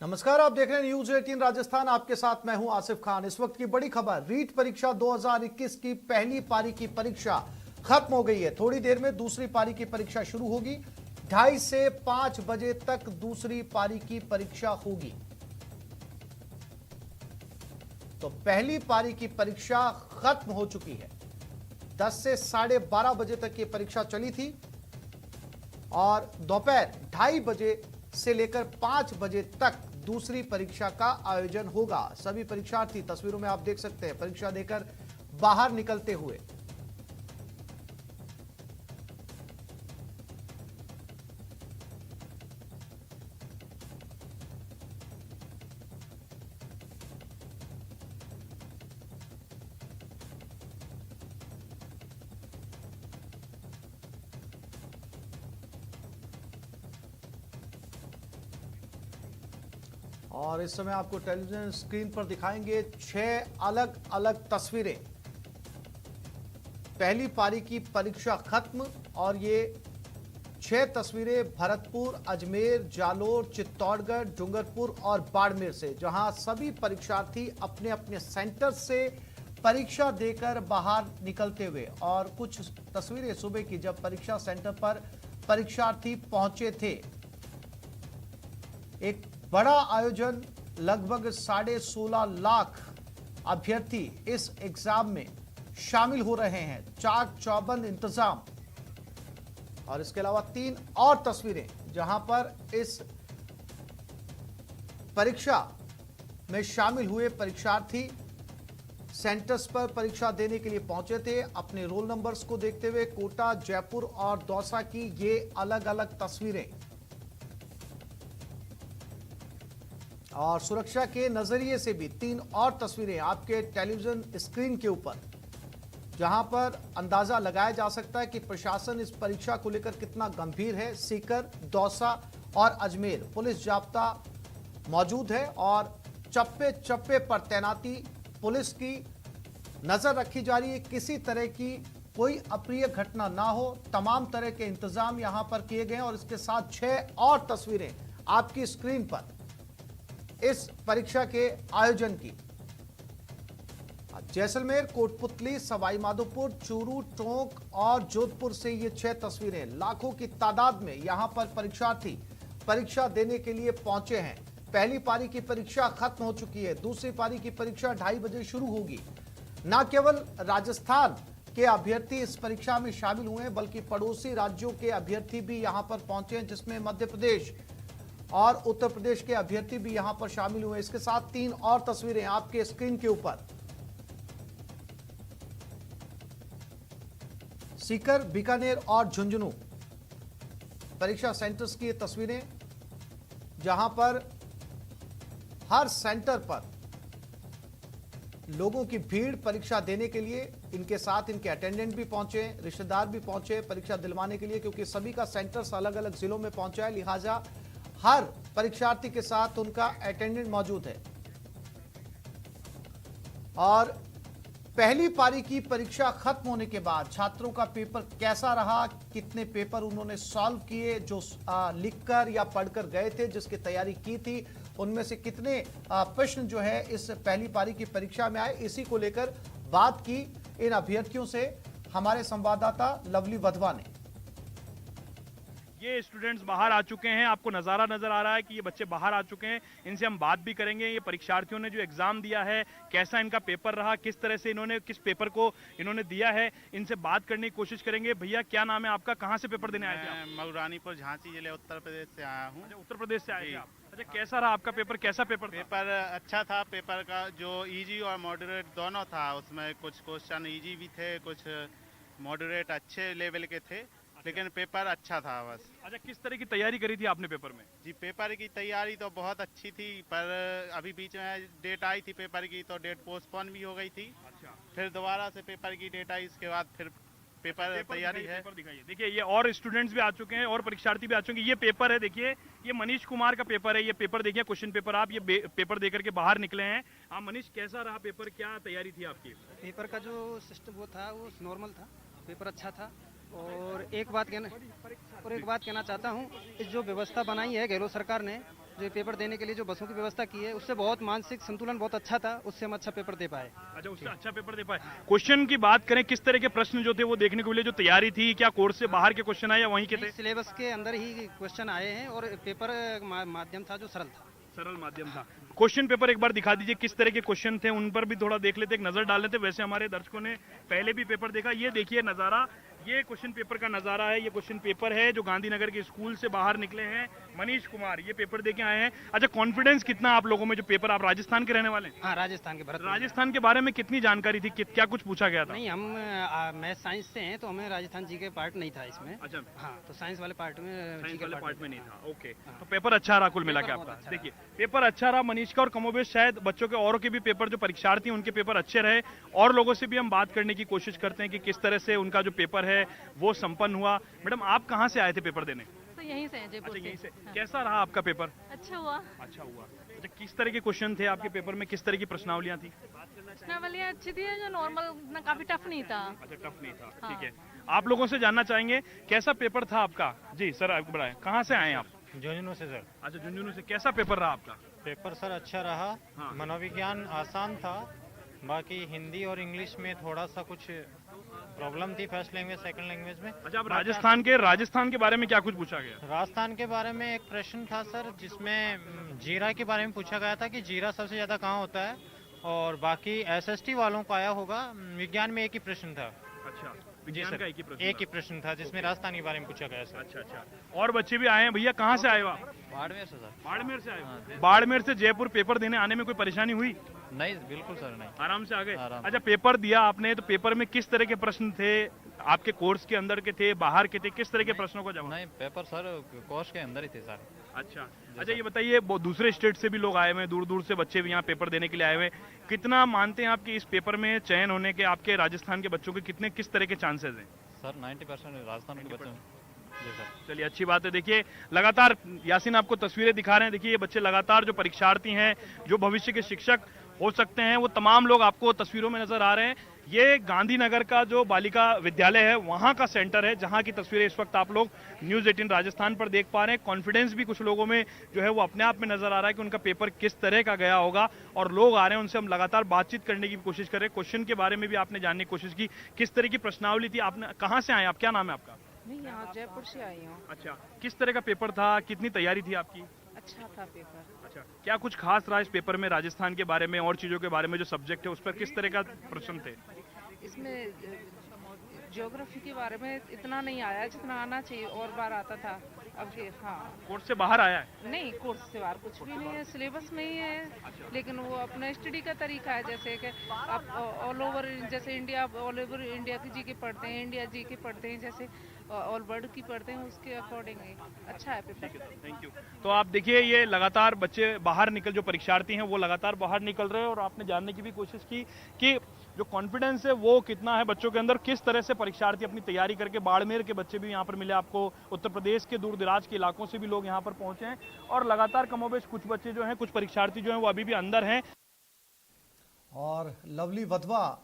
नमस्कार, आप देख रहे हैं न्यूज 18 राजस्थान। आपके साथ मैं हूं आसिफ खान। इस वक्त की बड़ी खबर, रीट परीक्षा 2021 की पहली पारी की परीक्षा खत्म हो गई है। थोड़ी देर में दूसरी पारी की परीक्षा शुरू होगी। 2:30 से 5 बजे तक दूसरी पारी की परीक्षा होगी। तो पहली पारी की परीक्षा खत्म हो चुकी है। 10 से 12:30 बजे तक ये परीक्षा चली थी और दोपहर 2:30 बजे से लेकर 5 बजे तक दूसरी परीक्षा का आयोजन होगा। सभी परीक्षार्थी तस्वीरों में आप देख सकते हैं परीक्षा देकर बाहर निकलते हुए। और इस समय आपको टेलीविजन स्क्रीन पर दिखाएंगे 6 अलग अलग तस्वीरें। पहली पारी की परीक्षा खत्म और ये 6 तस्वीरें भरतपुर, अजमेर, जालोर, चित्तौड़गढ़, डूंगरपुर और बाड़मेर से, जहां सभी परीक्षार्थी अपने अपने सेंटर से परीक्षा देकर बाहर निकलते हुए। और कुछ तस्वीरें सुबह की, जब परीक्षा सेंटर पर परीक्षार्थी पहुंचे थे। एक बड़ा आयोजन, लगभग 16.5 लाख अभ्यर्थी इस एग्जाम में शामिल हो रहे हैं। चाक चौबंद इंतजाम। और इसके अलावा 3 और तस्वीरें जहां पर इस परीक्षा में शामिल हुए परीक्षार्थी सेंटर्स पर परीक्षा देने के लिए पहुंचे थे। अपने रोल नंबर्स को देखते हुए कोटा, जयपुर और दौसा की ये अलग अलग तस्वीरें। और सुरक्षा के नजरिए से भी 3 और तस्वीरें आपके टेलीविजन स्क्रीन के ऊपर, जहां पर अंदाजा लगाया जा सकता है कि प्रशासन इस परीक्षा को लेकर कितना गंभीर है। सीकर, दौसा और अजमेर पुलिस जाब्ता मौजूद है और चप्पे चप्पे पर तैनाती पुलिस की नजर रखी जा रही है। किसी तरह की कोई अप्रिय घटना ना हो, तमाम तरह के इंतजाम यहां पर किए गए हैं। और इसके साथ 6 और तस्वीरें आपकी स्क्रीन पर इस परीक्षा के आयोजन की। जैसलमेर, कोटपुतली, सवाई माधोपुर, चूरू, टोंक और जोधपुर से ये 6 तस्वीरें। लाखों की तादाद में यहां पर परीक्षार्थी परीक्षा देने के लिए पहुंचे हैं। पहली पारी की परीक्षा खत्म हो चुकी है। दूसरी पारी की परीक्षा 2:30 बजे शुरू होगी। न केवल राजस्थान के अभ्यर्थी इस परीक्षा में शामिल हुए हैं, बल्कि पड़ोसी राज्यों के अभ्यर्थी भी यहां पर पहुंचे हैं, जिसमें मध्य प्रदेश और उत्तर प्रदेश के अभ्यर्थी भी यहां पर शामिल हुए। इसके साथ 3 और तस्वीरें आपके स्क्रीन के ऊपर। सीकर, बीकानेर और झुंझुनू परीक्षा सेंटर्स की ये तस्वीरें, जहां पर हर सेंटर पर लोगों की भीड़ परीक्षा देने के लिए। इनके साथ इनके अटेंडेंट भी पहुंचे, रिश्तेदार भी पहुंचे परीक्षा दिलवाने के लिए, क्योंकि सभी का सेंटर्स अलग अलग जिलों में पहुंचा है। लिहाजा हर परीक्षार्थी के साथ उनका अटेंडेंट मौजूद है। और पहली पारी की परीक्षा खत्म होने के बाद छात्रों का पेपर कैसा रहा, कितने पेपर उन्होंने सॉल्व किए, जो लिखकर या पढ़कर गए थे, जिसकी तैयारी की थी, उनमें से कितने प्रश्न जो है इस पहली पारी की परीक्षा में आए, इसी को लेकर बात की इन अभ्यर्थियों से हमारे संवाददाता लवली वधवा ने। ये स्टूडेंट्स बाहर आ चुके हैं, आपको नज़ारा नजर आ रहा है कि ये बच्चे बाहर आ चुके हैं। इनसे हम बात भी करेंगे। ये परीक्षार्थियों ने जो एग्जाम दिया है, कैसा इनका पेपर रहा, किस तरह से इन्होंने किस पेपर को इन्होंने दिया है, इनसे बात करने की कोशिश करेंगे। भैया, क्या नाम है आपका, कहाँ से पेपर देने आए थे आप? मऊरानीपुर, झांसी जिले, उत्तर प्रदेश से आया हूँ। अच्छा, उत्तर प्रदेश से आए थे आप। अच्छा, कैसा रहा आपका पेपर, कैसा पेपर था? पेपर अच्छा था। पेपर का जो इजी और मॉडरेट दोनों था, उसमें कुछ क्वेश्चन इजी भी थे, कुछ मॉडरेट अच्छे लेवल के थे। लेकिन पेपर अच्छा था बस। अच्छा, किस तरह की तैयारी करी थी आपने पेपर में? जी, पेपर की तैयारी तो बहुत अच्छी थी, पर अभी बीच में डेट आई थी पेपर की, तो डेट पोस्टपोन भी हो गई थी। अच्छा, फिर दोबारा से पेपर की डेट आई, इसके बाद फिर पेपर तैयारी है। पेपर दिखाइए। देखिए, ये और स्टूडेंट्स भी आ चुके हैं और परीक्षार्थी भी आ चुके हैं। ये पेपर है, देखिए, ये मनीष कुमार का पेपर है। ये पेपर देखिए, क्वेश्चन पेपर। आप ये पेपर देकर के बाहर निकले हैं। हाँ मनीष, कैसा रहा पेपर, क्या तैयारी थी आपकी? पेपर का जो सिस्टम वो था, वो नॉर्मल था। पेपर अच्छा था। और एक बात कहना चाहता हूँ, इस जो व्यवस्था बनाई है गहलोत सरकार ने, जो पेपर देने के लिए जो बसों की व्यवस्था की है उससे बहुत मानसिक संतुलन बहुत अच्छा था, उससे हम अच्छा पेपर दे पाए। अच्छा, उससे अच्छा पेपर दे पाए। क्वेश्चन की बात करें, किस तरह के प्रश्न जो थे वो देखने को मिले, जो तैयारी थी, क्या कोर्स से बाहर के क्वेश्चन आए या वहीं के थे? सिलेबस के अंदर ही क्वेश्चन आए हैं और पेपर माध्यम था जो सरल था। सरल माध्यम था। क्वेश्चन पेपर एक बार दिखा दीजिए, किस तरह के क्वेश्चन थे, उन पर भी थोड़ा देख लेते, एक नजर डाल लेते। वैसे हमारे दर्शकों ने पहले भी पेपर देखा, ये देखिए नजारा, ये क्वेश्चन पेपर का नजारा है। ये क्वेश्चन पेपर है जो गांधीनगर के स्कूल से बाहर निकले हैं मनीष कुमार, ये पेपर देके आए हैं। अच्छा, कॉन्फिडेंस कितना आप लोगों में? जो पेपर, आप राजस्थान के रहने वाले हैं? हाँ, राजस्थान के भरतपुर। राजस्थान के बारे में कितनी जानकारी थी, क्या कुछ पूछा गया था? नहीं, हम मैथ साइंस से हैं तो हमें राजस्थान जी के पार्ट नहीं था इसमें। अच्छा, हाँ, तो साइंस वाले पार्ट में साइंस वाले पार्ट में नहीं था। ओके, हाँ। तो पेपर अच्छा रहा कुल मिला के पेपर बहुत आपका? अच्छा देखिए, पेपर अच्छा रहा मनीष का, और कमोबेश शायद बच्चों के औरों के भी पेपर, जो परीक्षार्थी हैं उनके पेपर अच्छे रहे। और लोगों से भी हम बात करने की कोशिश करते हैं कि किस तरह से उनका जो पेपर है वो संपन्न हुआ। मैडम, आप कहाँ से आए थे पेपर देने? तो यहीं से हैं, जयपुर अच्छा, यहीं से। हाँ। कैसा रहा आपका पेपर? अच्छा हुआ। अच्छा हुआ। अच्छा, किस तरह के क्वेश्चन थे आपके पेपर में, किस तरह की प्रश्नावलियां थी? प्रश्नावलियाँ अच्छी थी, जो नॉर्मल ना काफी टफ नहीं था। अच्छा, टफ नहीं था। हाँ। ठीक है, आप लोगों से जानना चाहेंगे कैसा पेपर था आपका? जी सर, आपको बताएं, कहाँ से आए हैं आप? झुंझुनू से सर। अच्छा, झुंझुनू से। कैसा पेपर रहा आपका? पेपर सर अच्छा रहा। हाँ। मनोविज्ञान आसान था, बाकी हिंदी और इंग्लिश में थोड़ा सा कुछ प्रॉब्लम थी, फर्स्ट लैंग्वेज सेकंड लैंग्वेज में। अच्छा, आप राजस्थान के बारे में क्या कुछ पूछा गया? राजस्थान के बारे में एक प्रश्न था सर, जिसमें जीरा के बारे में पूछा गया था कि जीरा सबसे ज्यादा कहाँ होता है, और बाकी एसएसटी वालों को आया होगा। विज्ञान में एक ही प्रश्न था। अच्छा, जी विज्ञान सर, का एक ही प्रश्न एक था। ही प्रश्न था जिसमें राजस्थान के बारे में पूछा गया सर। अच्छा अच्छा, और बच्चे भी आए हैं। भैया, कहाँ से आए हो आप? बाड़मेर से सर। बाड़मेर से आए हो? बाड़मेर से जयपुर पेपर देने आने में कोई परेशानी हुई? नहीं, बिल्कुल सर नहीं। आराम से आ गए? आराम। अच्छा, पेपर दिया आपने, तो पेपर में किस तरह के प्रश्न थे? आपके कोर्स के अंदर के थे, बाहर के थे? किस तरह के प्रश्नों को जवाब? नहीं, पेपर सर कोर्स के अंदर ही थे सर। अच्छा अच्छा, ये बताइए, दूसरे स्टेट से भी लोग आए हुए हैं, दूर दूर से बच्चे भी यहाँ पेपर देने के लिए आए हुए हैं। कितना मानते हैं आप कि इस पेपर में चयन होने के आपके राजस्थान के बच्चों के कितने, किस तरह के चांसेस हैं? सर 90% राजस्थान के बच्चे। जी सर। चलिए, अच्छी बात है। देखिए, लगातार यासीन आपको तस्वीरें दिखा रहे हैं। देखिए, ये बच्चे लगातार जो परीक्षार्थी हैं, जो भविष्य के शिक्षक हो सकते हैं, वो तमाम लोग आपको तस्वीरों में नजर आ रहे हैं। ये गांधीनगर का जो बालिका विद्यालय है, वहां का सेंटर है, जहां की तस्वीरें इस वक्त आप लोग न्यूज 18 राजस्थान पर देख पा रहे हैं। कॉन्फिडेंस भी कुछ लोगों में जो है वो अपने आप में नजर आ रहा है कि उनका पेपर किस तरह का गया होगा, और लोग आ रहे हैं, उनसे हम लगातार बातचीत करने की कोशिश कर रहे हैं। क्वेश्चन के बारे में भी आपने जानने की कोशिश की, किस तरह की प्रश्नावली थी। आपने कहाँ से आए आप? क्या नाम है आपका? मैं यहाँ जयपुर से आई हूँ। अच्छा, किस तरह का पेपर था, कितनी तैयारी थी आपकी? अच्छा था पेपर। अच्छा, क्या कुछ खास रहा इस पेपर में, राजस्थान के बारे में और चीजों के बारे में? जो सब्जेक्ट है उस पर किस तरह का प्रश्न थे? इसमें ज्योग्राफी के बारे में इतना नहीं आया जितना आना चाहिए, और बार आता था। अब ये हाँ, कोर्स से बाहर आया है? नहीं, कोर्स से बाहर कुछ भी नहीं है, सिलेबस में ही है। लेकिन वो अपना स्टडी का तरीका है, जैसे कि आप ऑल ओवर, जैसे इंडिया, ऑल ओवर इंडिया की जीके पढ़ते हैं, इंडिया जीके पढ़ते हैं, जैसे ऑल वर्ल्ड की पढ़ते हैं, उसके अकॉर्डिंग अच्छा है पेपर। Thank you. तो आप देखिए, ये लगातार बच्चे बाहर निकल, जो परीक्षार्थी हैं वो लगातार बाहर निकल रहे हैं, और आपने जानने की भी कोशिश की कि जो कॉन्फिडेंस है वो कितना है बच्चों के अंदर, किस तरह से परीक्षार्थी अपनी तैयारी करके। बाड़मेर के बच्चे भी यहाँ पर मिले आपको, उत्तर प्रदेश के दूर दराज के इलाकों से भी लोग यहाँ पर पहुंचे हैं, और लगातार कमोबेश कुछ बच्चे जो हैं, कुछ परीक्षार्थी जो हैं वो अभी भी अंदर हैं। और लवली वधवा